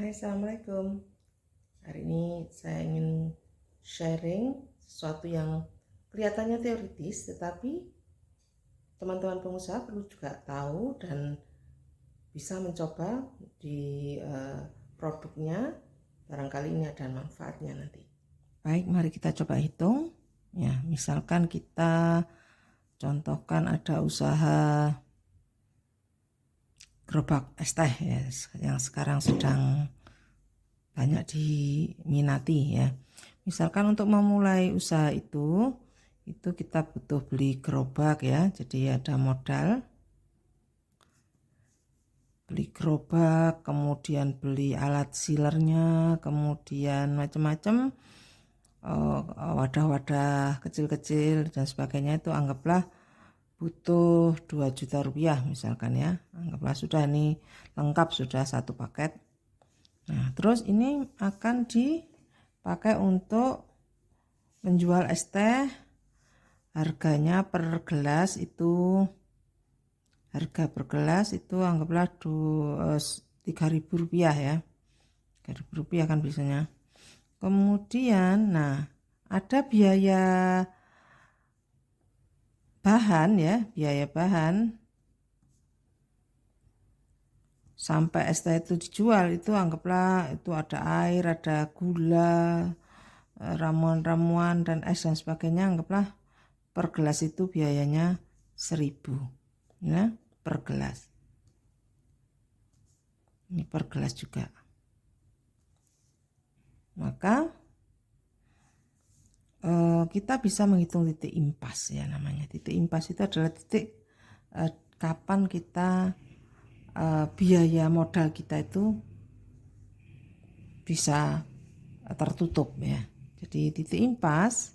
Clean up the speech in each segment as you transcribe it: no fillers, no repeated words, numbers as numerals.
Hai, Assalamualaikum. Hari ini saya ingin sharing sesuatu yang kelihatannya teoritis, tetapi teman-teman pengusaha perlu juga tahu dan bisa mencoba di produknya. Barangkali ini ada manfaatnya nanti. Baik, mari kita coba hitung. Ya, misalkan kita contohkan ada usaha gerobak es teh ya, yang sekarang sedang banyak diminati ya. Misalkan untuk memulai usaha itu kita butuh beli gerobak ya. Jadi ada modal beli gerobak, kemudian beli alat sealernya, kemudian macam-macam wadah-wadah kecil-kecil dan sebagainya. Itu anggaplah butuh 2 juta rupiah misalkan ya. Anggaplah sudah ini lengkap, sudah satu paket. Nah, terus ini akan dipakai untuk menjual es teh. Harganya per gelas itu, harga per gelas itu anggaplah 3.000 rupiah ya. 3.000 rupiah kan biasanya. Kemudian nah ada biaya bahan ya, biaya bahan sampai es teh itu dijual itu anggaplah itu ada air, ada gula, ramuan-ramuan dan es dan sebagainya. Anggaplah per gelas itu biayanya 1.000 ya, per gelas. Ini per gelas juga. Maka kita bisa menghitung titik impas ya namanya. Titik impas itu adalah titik kapan kita biaya modal kita itu bisa tertutup ya. Jadi titik impas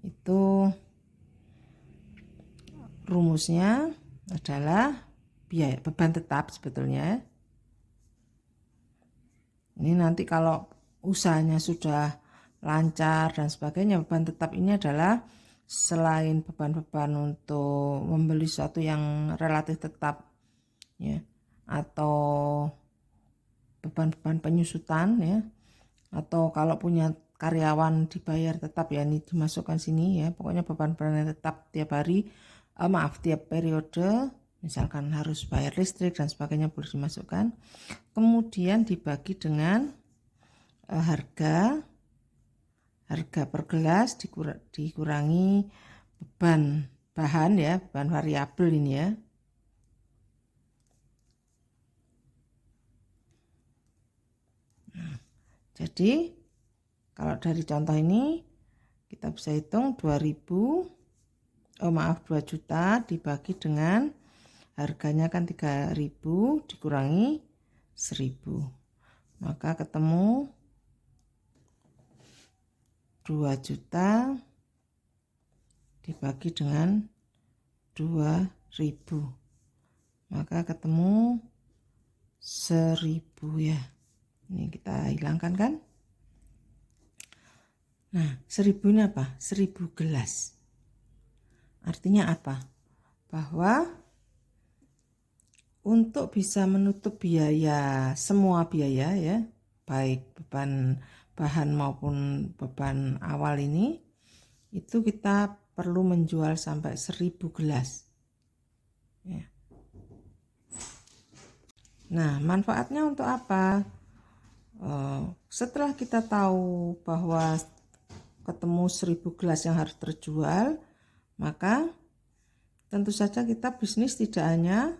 itu rumusnya adalah biaya beban tetap sebetulnya. Ini nanti kalau usahanya sudah lancar dan sebagainya, beban tetap ini adalah selain beban-beban untuk membeli sesuatu yang relatif tetap ya, atau beban-beban penyusutan ya, atau kalau punya karyawan dibayar tetap ya, ini dimasukkan sini ya. Pokoknya beban-beban yang tetap tiap hari, tiap periode, misalkan harus bayar listrik dan sebagainya boleh dimasukkan. Kemudian dibagi dengan harga per gelas dikurangi beban bahan ya, beban variabel ini ya. Nah, jadi kalau dari contoh ini kita bisa hitung 2 juta dibagi dengan harganya kan 3.000 dikurangi 1.000. Maka ketemu 2 juta dibagi dengan 2.000. Maka ketemu 1.000 ya. Ini kita hilangkan kan. Nah, 1.000 ini apa? 1.000 gelas. Artinya apa? Bahwa untuk bisa menutup biaya, semua biaya ya, baik beban bahan maupun beban awal ini, itu kita perlu menjual sampai 1.000 gelas ya. Nah, manfaatnya untuk apa? Setelah kita tahu bahwa ketemu 1.000 gelas yang harus terjual, maka tentu saja kita bisnis tidak hanya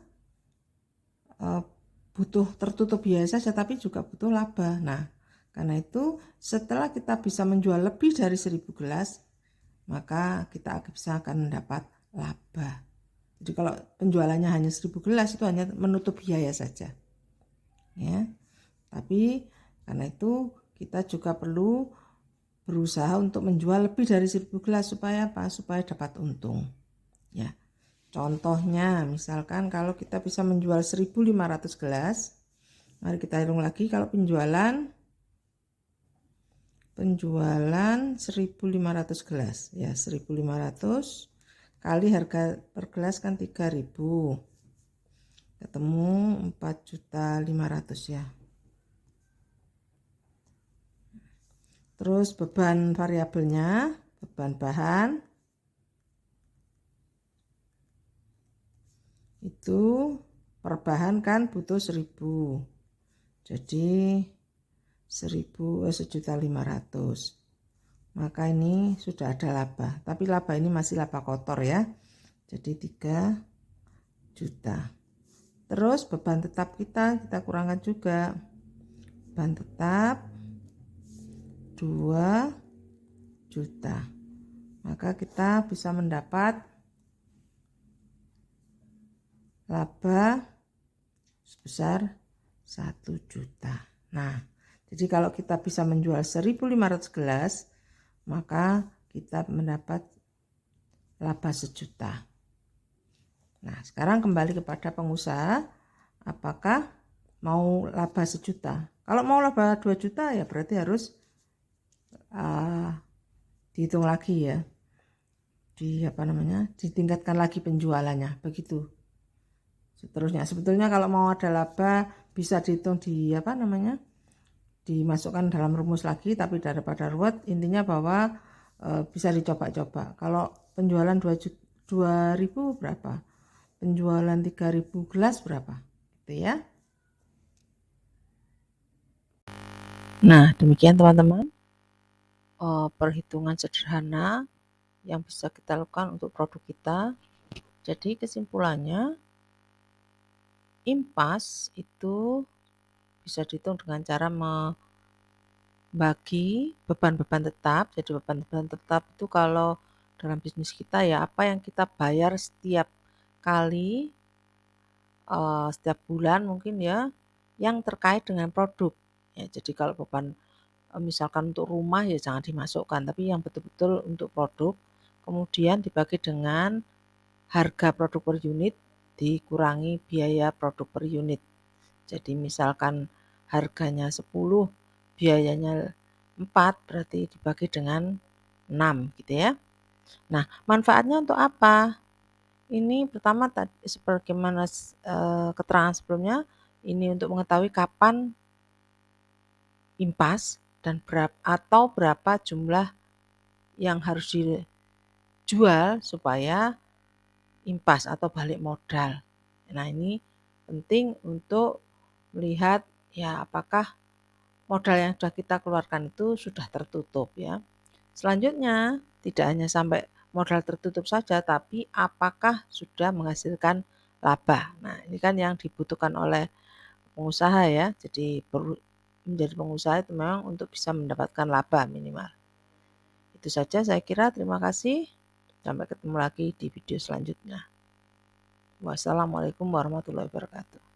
butuh tertutup biaya saja, tapi juga butuh laba. Nah, karena itu setelah kita bisa menjual lebih dari 1.000 gelas, maka kita bisa akan mendapat laba. Jadi kalau penjualannya hanya 1.000 gelas itu hanya menutup biaya saja ya. Tapi karena itu kita juga perlu berusaha untuk menjual lebih dari 1.000 gelas supaya apa? Supaya dapat untung ya. Contohnya misalkan kalau kita bisa menjual 1.500 gelas, mari kita hitung lagi. Kalau penjualan 1.500 gelas ya, 1.500 kali harga per gelas kan 3.000 ketemu 4.500.000 ya. Terus beban variabelnya, beban bahan itu per bahan kan butuh 1.000. Jadi 1.500.000. Maka ini sudah ada laba. Tapi laba ini masih laba kotor ya. Jadi 3 juta. Terus beban tetap kita kurangkan juga. Beban tetap 2 juta. Maka kita bisa mendapat laba sebesar 1 juta. Nah, jadi kalau kita bisa menjual 1.500 gelas, maka kita mendapat laba 1 juta. Nah, sekarang kembali kepada pengusaha, apakah mau laba 1 juta? Kalau mau laba 2 juta ya berarti harus dihitung lagi ya. Ditingkatkan lagi penjualannya, begitu. Seterusnya, sebetulnya kalau mau ada laba bisa dihitung dimasukkan dalam rumus lagi, tapi daripada ruwet, intinya bahwa bisa dicoba-coba. Kalau penjualan 2.000 berapa? Penjualan 3.000 gelas berapa? Gitu ya. Nah, demikian teman-teman. Perhitungan sederhana yang bisa kita lakukan untuk produk kita. Jadi kesimpulannya, impas itu bisa dihitung dengan cara membagi beban-beban tetap. Jadi beban-beban tetap itu kalau dalam bisnis kita ya apa yang kita bayar setiap kali, setiap bulan mungkin ya, yang terkait dengan produk. Ya, jadi kalau beban misalkan untuk rumah ya jangan dimasukkan, tapi yang betul-betul untuk produk, kemudian dibagi dengan harga produk per unit dikurangi biaya produk per unit. Jadi misalkan harganya 10, biayanya 4, berarti dibagi dengan 6 gitu ya. Nah, manfaatnya untuk apa? Ini pertama sebagaimana keterangan sebelumnya, ini untuk mengetahui kapan impas dan berapa jumlah yang harus dijual supaya impas atau balik modal. Nah, ini penting untuk melihat ya apakah modal yang sudah kita keluarkan itu sudah tertutup ya. Selanjutnya, tidak hanya sampai modal tertutup saja, tapi apakah sudah menghasilkan laba. Nah, ini kan yang dibutuhkan oleh pengusaha ya. Jadi menjadi pengusaha itu memang untuk bisa mendapatkan laba minimal. Itu saja saya kira. Terima kasih. Sampai ketemu lagi di video selanjutnya. Wassalamualaikum warahmatullahi wabarakatuh.